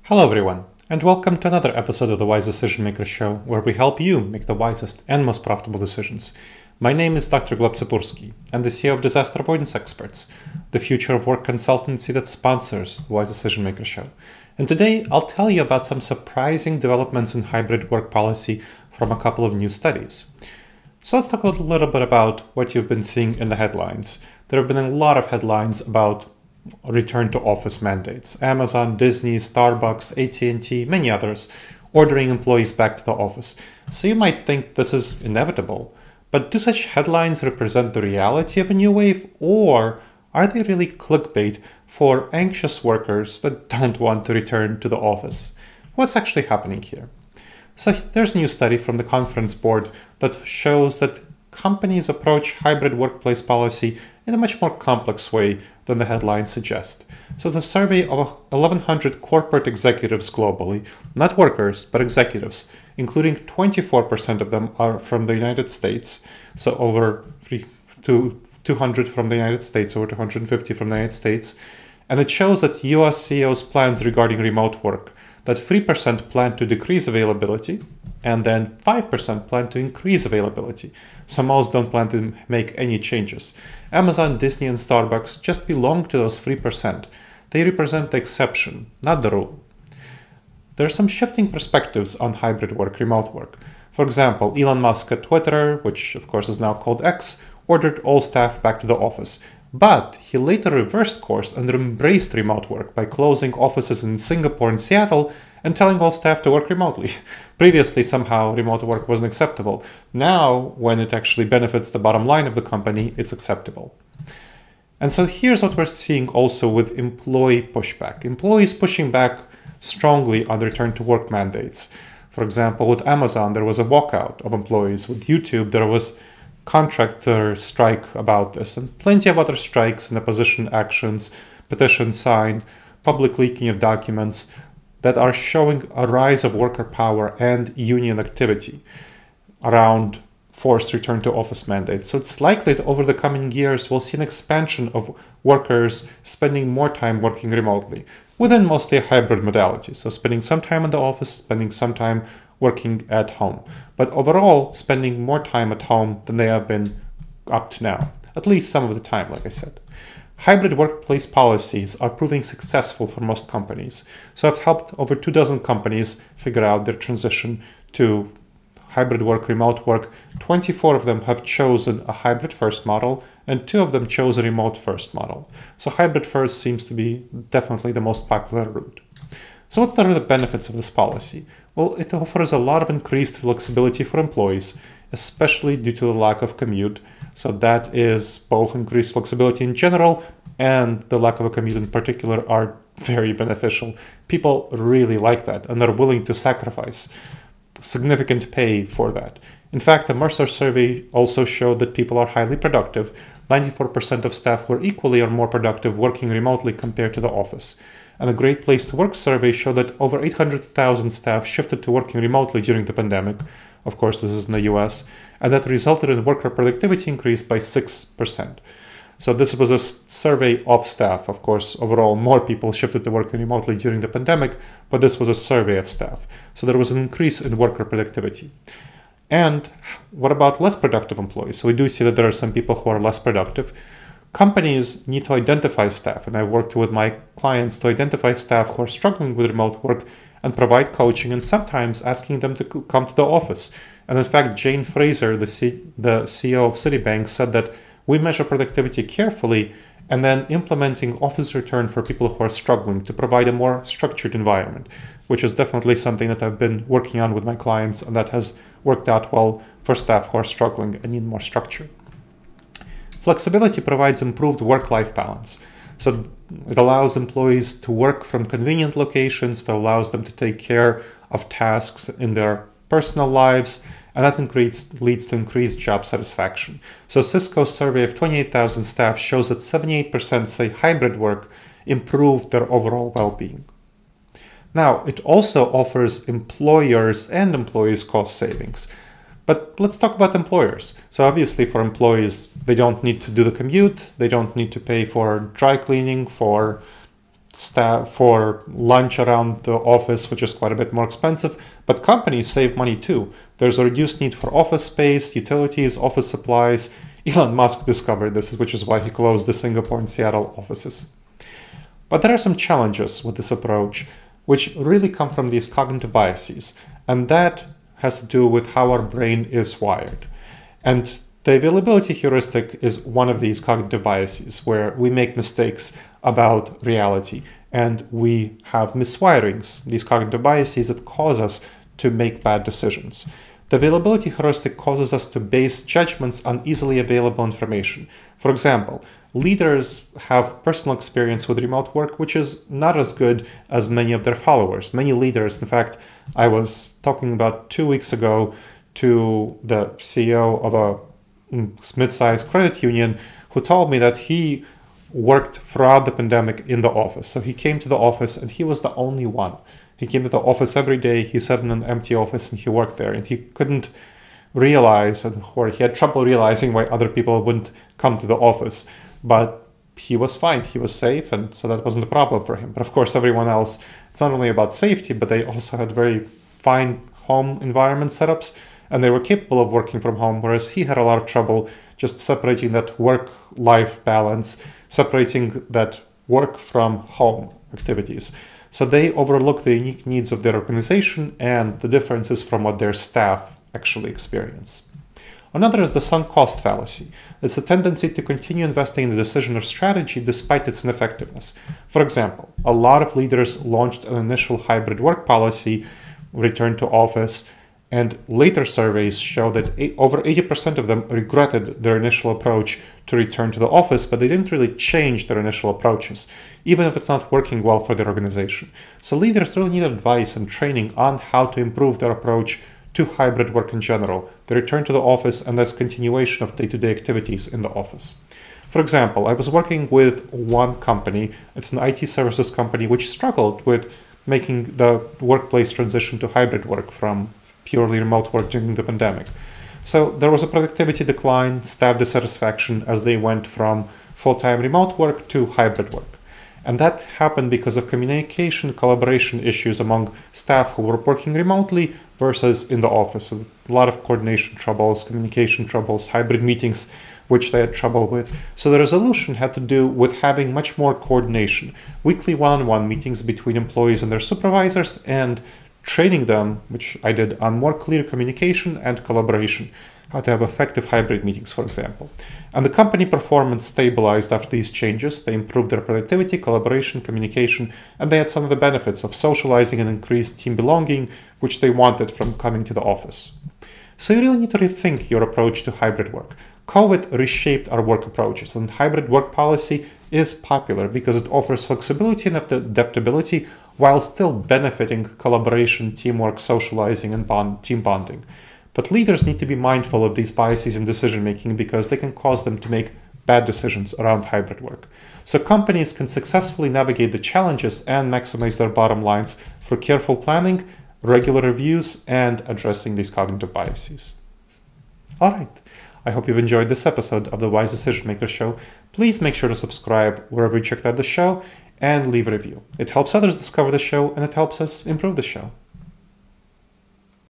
Hello everyone, and welcome to another episode of the Wise Decision Maker Show, where we help you make the wisest and most profitable decisions. My name is Dr. Gleb Tsipursky. I'm the CEO of Disaster Avoidance Experts, the future of work consultancy that sponsors the Wise Decision Maker Show. And today I'll tell you about some surprising developments in hybrid work policy from a couple of new studies. So let's talk a little bit about what you've been seeing in the headlines. There have been a lot of headlines about return to office mandates. Amazon, Disney, Starbucks, AT&T, many others ordering employees back to the office. So you might think this is inevitable, but do such headlines represent the reality of a new wave, or are they really clickbait for anxious workers that don't want to return to the office? What's actually happening here? So there's a new study from the conference board that shows that companies approach hybrid workplace policy in a much more complex way than the headlines suggest. So the survey of 1,100 corporate executives globally, not workers, but executives, including 24% of them are from the United States, so over 200 from the United States, over 250 from the United States, and it shows that US CEOs' plans regarding remote work, that 3% plan to decrease availability, and then 5% plan to increase availability. So most don't plan to make any changes. Amazon, Disney, and Starbucks just belong to those 3%. They represent the exception, not the rule. There are some shifting perspectives on hybrid work, remote work. For example, Elon Musk at Twitter, which of course is now called X, ordered all staff back to the office. But he later reversed course and embraced remote work by closing offices in Singapore and Seattle and telling all staff to work remotely. Previously, somehow remote work wasn't acceptable. Now, when it actually benefits the bottom line of the company, it's acceptable. And so here's what we're seeing also with employee pushback. Employees pushing back strongly on return to work mandates. For example, with Amazon, there was a walkout of employees. With YouTube, there was contractor strike about this, and plenty of other strikes and opposition actions, petitions signed, public leaking of documents that are showing a rise of worker power and union activity around forced return to office mandates. So it's likely that over the coming years, we'll see an expansion of workers spending more time working remotely within mostly a hybrid modality. So spending some time in the office, spending some time working at home, but overall spending more time at home than they have been up to now, at least some of the time, like I said. Hybrid workplace policies are proving successful for most companies. So I've helped over 24 companies figure out their transition to hybrid work, remote work. 24 of them have chosen a hybrid first model, and 2 of them chose a remote first model. So hybrid first seems to be definitely the most popular route. So what are the benefits of this policy? Well, it offers a lot of increased flexibility for employees, especially due to the lack of commute. So that is both increased flexibility in general and the lack of a commute in particular are very beneficial. People really like that and are willing to sacrifice significant pay for that. In fact, a Mercer survey also showed that people are highly productive. 94% of staff were equally or more productive working remotely compared to the office. And a Great Place to Work survey showed that over 800,000 staff shifted to working remotely during the pandemic. Of course, this is in the US, and that resulted in worker productivity increase by 6%. So this was a survey of staff. Of course, overall, more people shifted to working remotely during the pandemic, but this was a survey of staff. So there was an increase in worker productivity. And what about less productive employees? So we do see that there are some people who are less productive. Companies need to identify staff, and I've worked with my clients to identify staff who are struggling with remote work and provide coaching and sometimes asking them to come to the office. And in fact, Jane Fraser, the CEO of Citibank, said that we measure productivity carefully and then implementing office return for people who are struggling to provide a more structured environment, which is definitely something that I've been working on with my clients, and that has worked out well for staff who are struggling and need more structure. Flexibility provides improved work-life balance. So it allows employees to work from convenient locations, that allows them to take care of tasks in their personal lives, and that leads to increased job satisfaction. So Cisco's survey of 28,000 staff shows that 78% say hybrid work improved their overall well-being. Now, it also offers employers and employees cost savings. But let's talk about employers. So obviously for employees, they don't need to do the commute. They don't need to pay for dry cleaning, for for lunch around the office, which is quite a bit more expensive, but companies save money too. There's a reduced need for office space, utilities, office supplies. Elon Musk discovered this, which is why he closed the Singapore and Seattle offices. But there are some challenges with this approach, which really come from these cognitive biases, and that has to do with how our brain is wired. And the availability heuristic is one of these cognitive biases where we make mistakes about reality and we have miswirings, these cognitive biases that cause us to make bad decisions. The availability heuristic causes us to base judgments on easily available information. For example, leaders have personal experience with remote work, which is not as good as many of their followers. Many leaders, in fact, I was talking about 2 weeks ago to the CEO of a mid-sized credit union who told me that he worked throughout the pandemic in the office. So he came to the office and he was the only one. He came to the office every day. He sat in an empty office and he worked there, and he couldn't realize, or he had trouble realizing why other people wouldn't come to the office. But he was fine. He was safe, and so that wasn't a problem for him. But of course, everyone else, it's not only about safety, but they also had very fine home environment setups, and they were capable of working from home, whereas he had a lot of trouble just separating that work-life balance, separating that work from home activities. So they overlook the unique needs of their organization and the differences from what their staff actually experience. Another is the sunk cost fallacy. It's a tendency to continue investing in the decision or strategy despite its ineffectiveness. For example, a lot of leaders launched an initial hybrid work policy, return to office, and later surveys show that over 80% of them regretted their initial approach to return to the office, but they didn't really change their initial approaches, even if it's not working well for their organization. So leaders really need advice and training on how to improve their approach to hybrid work in general, the return to the office, and thus continuation of day-to-day activities in the office. For example, I was working with one company, it's an IT services company, which struggled with making the workplace transition to hybrid work from purely remote work during the pandemic. So there was a productivity decline, staff dissatisfaction as they went from full-time remote work to hybrid work. And that happened because of communication, collaboration issues among staff who were working remotely versus in the office. So a lot of coordination troubles, communication troubles, hybrid meetings, which they had trouble with. So the resolution had to do with having much more coordination, weekly one-on-one meetings between employees and their supervisors, and training them, which I did, on more clear communication and collaboration, how to have effective hybrid meetings, for example. And the company performance stabilized after these changes. They improved their productivity, collaboration, communication, and they had some of the benefits of socializing and increased team belonging, which they wanted from coming to the office. So you really need to rethink your approach to hybrid work. COVID reshaped our work approaches, and hybrid work policy is popular because it offers flexibility and adaptability while still benefiting collaboration, teamwork, socializing, and team bonding. But leaders need to be mindful of these biases in decision-making because they can cause them to make bad decisions around hybrid work. So companies can successfully navigate the challenges and maximize their bottom lines through careful planning, regular reviews, and addressing these cognitive biases. All right. I hope you've enjoyed this episode of the Wise Decision Maker Show. Please make sure to subscribe wherever you checked out the show and leave a review. It helps others discover the show and it helps us improve the show.